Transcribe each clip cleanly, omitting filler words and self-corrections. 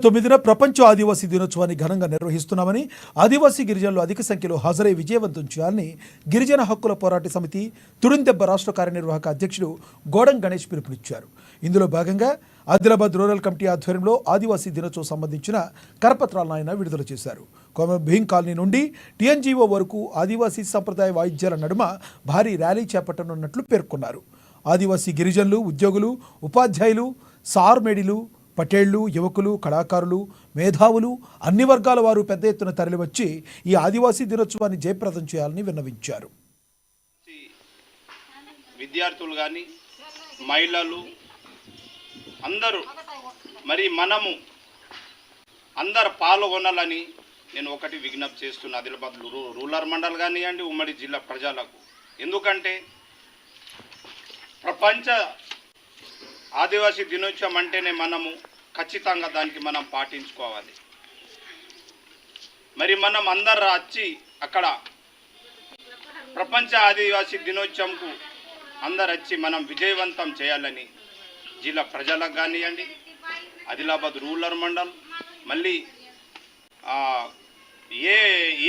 9న ప్రపంచ ఆదివాసీ దినోత్సవాన్ని ఘనంగా నిర్వహిస్తున్నామని, ఆదివాసీ గిరిజనులు అధిక సంఖ్యలో హాజరై విజయవంతం చేయాలని గిరిజన హక్కుల పోరాట సమితి తుడుందెబ్బ రాష్ట్ర కార్యనిర్వాహక అధ్యక్షుడు గోడం గణేష్ పిలుపునిచ్చారు. ఇందులో భాగంగా ఆదిలాబాద్ రూరల్ కమిటీ ఆధ్వర్యంలో ఆదివాసీ దినోత్సవం సంబంధించిన కరపత్రాలను ఆయన విడుదల చేశారు. కోమం భీం కాలనీ నుండి టీఎన్జీఓ వరకు ఆదివాసీ సంప్రదాయ వాయిద్యాల నడుమ భారీ ర్యాలీ చేపట్టనున్నట్లు పేర్కొన్నారు. ఆదివాసీ గిరిజనులు, ఉద్యోగులు, ఉపాధ్యాయులు, సార్మేడిలు, పటేళ్లు, యువకులు, కళాకారులు, మేధావులు, అన్ని వర్గాల వారు పెద్ద ఎత్తున తరలివచ్చి ఈ ఆదివాసీ దినోత్సవాన్ని జయప్రదం చేయాలని విన్నవించారు. విద్యార్థులు కానీ మహిళలు అందరూ మరి మనము అందరు పాల్గొనాలని నేను ఒకటి విజ్ఞప్తి చేస్తున్నా. ఆదిలాబాద్ రూరల్ మండల్ కానివ్వండి, ఉమ్మడి జిల్లా ప్రజలకు. ఎందుకంటే ప్రపంచ ఆదివాసీ దినోత్సవం అంటేనే మనము ఖచ్చితంగా దానికి మనం పాటించుకోవాలి. మరి మనం అందరు వచ్చి అక్కడ ప్రపంచ ఆదివాసీ దినోత్సవంకు అందరు వచ్చి మనం విజయవంతం చేయాలని జిల్లా ప్రజలకు కానివ్వండి, ఆదిలాబాద్ రూరల్ మండల్ మళ్ళీ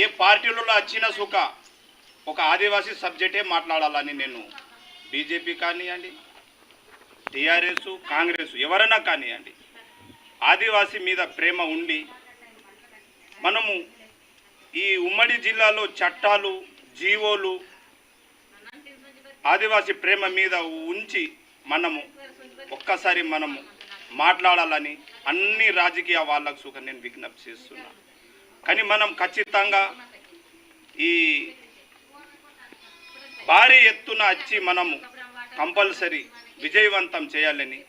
ఏ పార్టీలలో వచ్చిన సుఖ ఒక ఆదివాసీ సబ్జెక్టే మాట్లాడాలని నేను బీజేపీ కానివ్వండి, టీఆర్ఎస్, కాంగ్రెస్ ఎవరైనా కానివ్వండి, ఆదివాసీ మీద ప్రేమ ఉండి మనము ఈ ఉమ్మడి జిల్లాలో చట్టాలు, జీవోలు ఆదివాసీ ప్రేమ మీద ఉంచి మనము ఒక్కసారి మనము మాట్లాడాలని అన్ని రాజకీయ వాళ్ళకు సుఖ నేను విజ్ఞప్తి చేస్తున్నా. కానీ మనం ఖచ్చితంగా ఈ భారీ ఎత్తున వచ్చి మనము కంపల్సరీ విజయవంతం చేయాలని